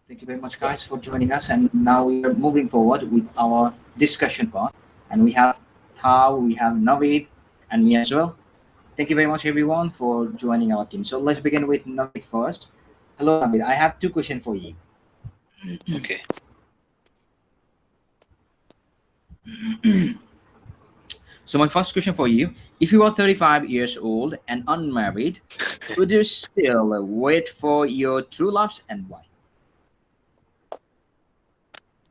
Thank you very much, guys, for joining us. And now we are moving forward with our discussion part. And we have Tao, we have Navid, and me as well. Thank you very much, everyone, for joining our team. So let's begin with Navid first. Hello, Navid. I have two questions for you. Okay. So my first question for you: if you are 35 years old and unmarried, would you still wait for your true loves, and why?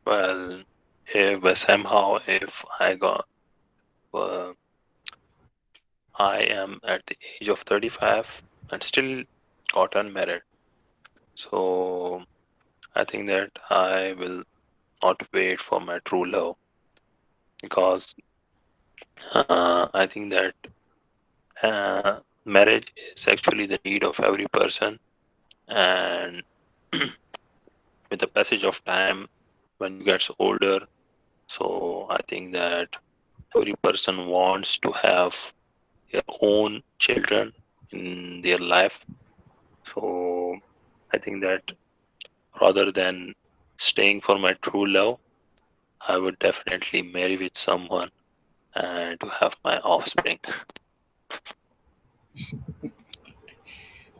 Well, if somehow if uh, I am at the age of 35 and still got unmarried, so I think that I will not wait for my true love because I think that uh, marriage is actually the need of every person, and with the passage of time, when you get older, so I think that every person wants to have their own children in their life. So I think that rather than staying for my true love, I would definitely marry with someone and to have my offspring.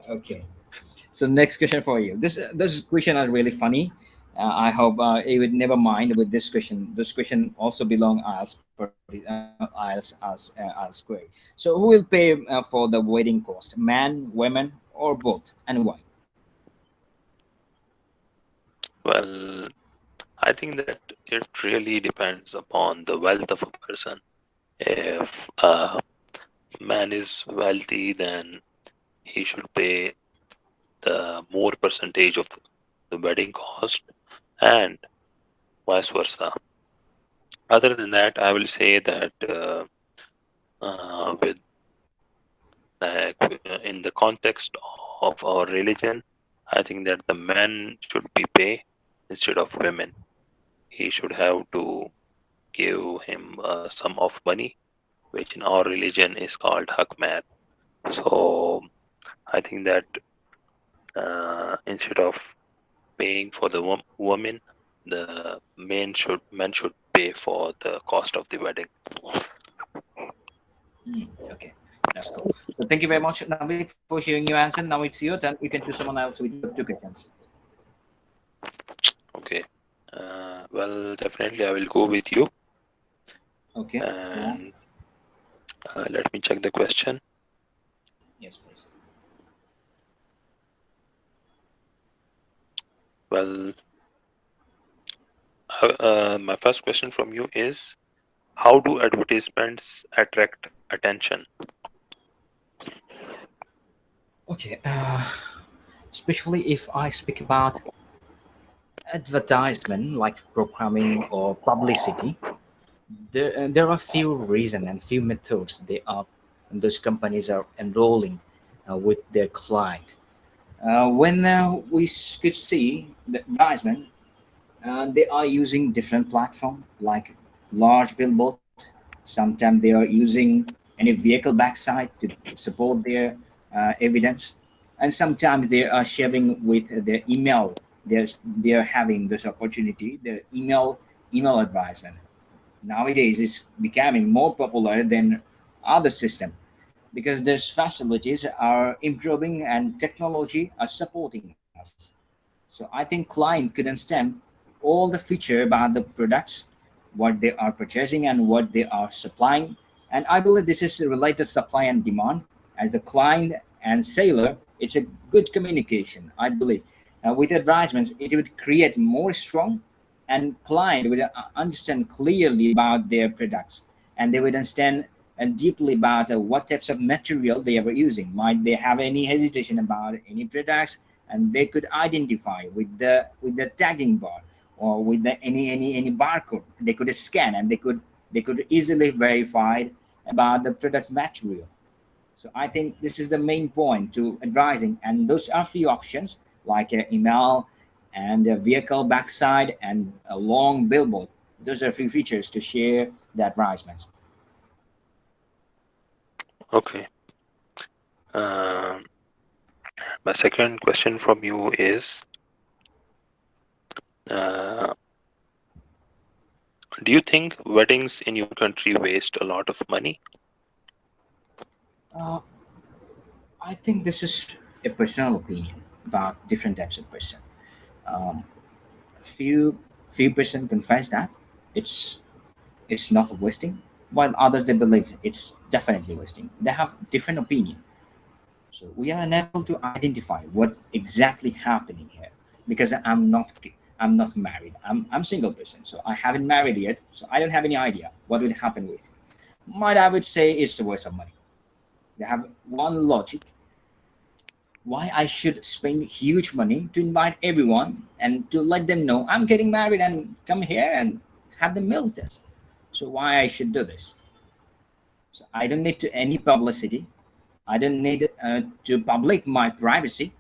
Okay. So next question for you. This question are really funny. I hope you would never mind with this question. This question also belong IELTS IELTS square. So who will pay for the wedding cost? Man, women, or both, and why? Well, I think that it really depends upon the wealth of a person. If a man is wealthy, then he should pay the more percentage of the wedding cost, and vice versa. Other than that, I will say that with in the context of our religion, I think that the man should be pay instead of women. He should have to give him a sum of money, which in our religion is called hakman. So I think that instead of paying for the woman, the men should pay for the cost of the wedding. Okay, that's cool. So thank you very much, Navid, for sharing your answer. Now it's your turn. You can choose someone else with your two questions. Okay. Well, definitely I will go with you. Okay, go on. And let me check the question. Yes, please. Well, my first question from you is, how do advertisements attract attention? Okay, especially if I speak about advertisement like programming or publicity, there are few reasons and few methods those companies are enrolling with their client. When could see the advertisement, they are using different platform like large billboard. Sometimes they are using any vehicle backside to support their evidence, and sometimes they are sharing with their email. They are having this opportunity. Their email advisement nowadays is becoming more popular than other system because these facilities are improving and technology are supporting us. So I think client could understand all the feature about the products, what they are purchasing and what they are supplying. And I believe this is related supply and demand. As the client and seller, it's a good communication, I believe. With advertisements, it would create more strong, and client would understand clearly about their products, and they would understand and deeply about what types of material they are using. Might they have any hesitation about any products, and they could identify with the tagging bar or with the any barcode. They could scan and they could easily verify about the product material. So I think this is the main point to advising, and those are few options like email and a vehicle backside and a long billboard. Those are few features to share the advertisements. Okay. Um, my second question from you is, uh, do you think weddings in your country waste a lot of money? Uh, I think this is a personal opinion about different types of person. Um, few few person confess that it's it's not wasting, while others they believe it's definitely wasting. They have different opinion. So we are unable to identify what exactly happening here because I'm not married. I'm single person, so I haven't married yet. So I don't have any idea what would happen with it. Might I would say it's the waste of money. They have one logic why I should spend huge money to invite everyone and to let them know I'm getting married and come here and have the milk test. So why I should do this? So I don't need to any publicity. I don't need to public my privacy.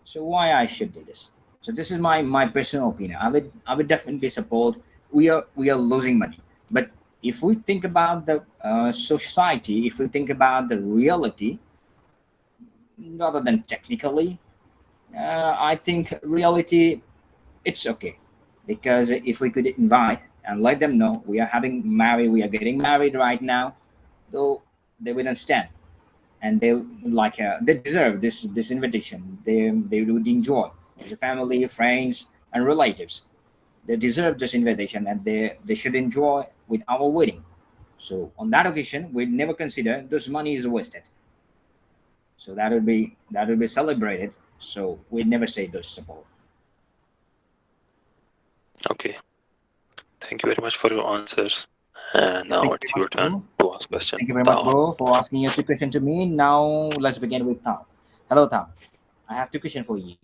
So why I should do this? So this is my personal opinion. I would definitely support. We are losing money, but if we think about the society, if we think about the reality, rather than technically, I think reality it's okay because if we could invite and let them know we are getting married right now, though they would understand and they deserve this invitation. They would enjoy as a family, friends, and relatives. They deserve this invitation and they should enjoy with our wedding. So on that occasion, we never consider this money is wasted. So that would be celebrated. So we never say those support. Okay. Thank you very much for your answers. And Okay, now thank you it's very your much, turn bro. to ask question. Thank you very much, Tao. bro, for asking your two questions to me. Now let's begin with Tom. Hello, Tom. I have two questions for you.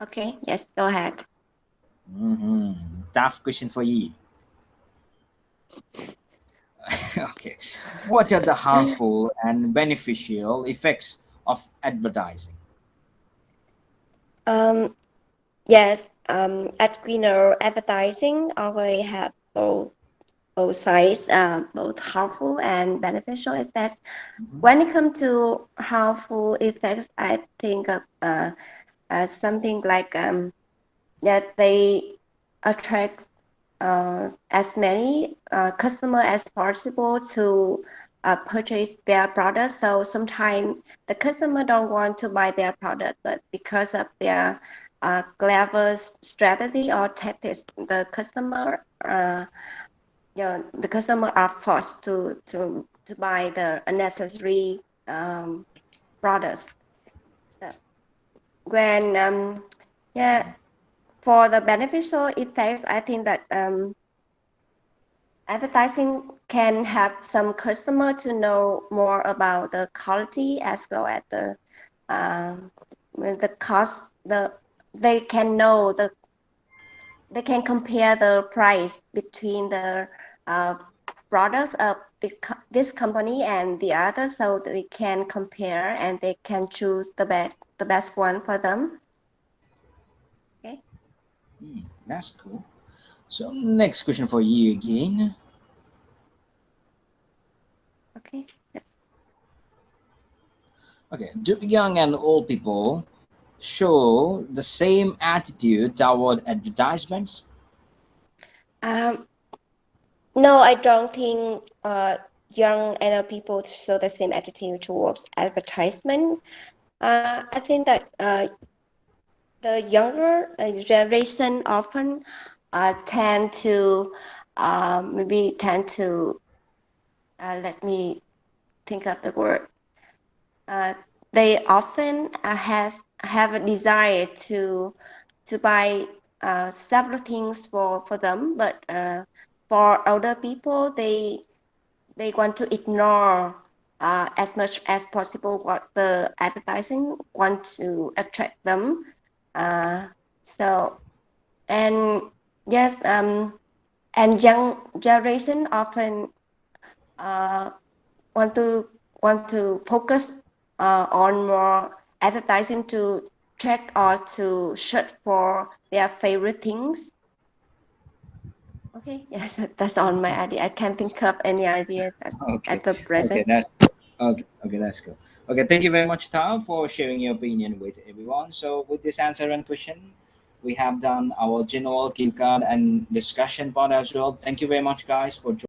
Okay, yes, go ahead. hmm Tough question for you. Okay. What are the harmful and beneficial effects of advertising? Um, yes, at Greener advertising already have both sides, both harmful and beneficial effects. Mhm. When it comes to harmful effects, I think of something like that they attract as many customer as possible to purchase their products. So sometimes the customer don't want to buy their product, but because of their clever strategy or tactics, the customer are forced to buy the unnecessary products. So when yeah, for the beneficial effects, I think that advertising can help some customer to know more about the quality as well as um, the cost. They can know they can compare the price between the uh, products of this company and the other, so they can compare and they can choose the best one for them. Okay. That's cool. So next question for you again. Okay. Okay. Do young and old people show the same attitude toward advertisements? Um, no, I don't think young and old people show the same attitude towards advertisement. I think that the younger generation often tend to let me think of the word. Uh, they often have a desire to buy several things for them, but for older people, they want to ignore as much as possible what the advertising want to attract them. Uh, so and yes, and young generation often uh, want to want to focus on more advertising to check or to search for their favorite things. Okay, yes, that's on my idea. I can't think of any idea Okay, at the okay, present. that's cool. Okay, thank you very much, Tao, for sharing your opinion with everyone. So, with this answer and question, we have done our general cue card and discussion part as well. Thank you very much, guys, for joining.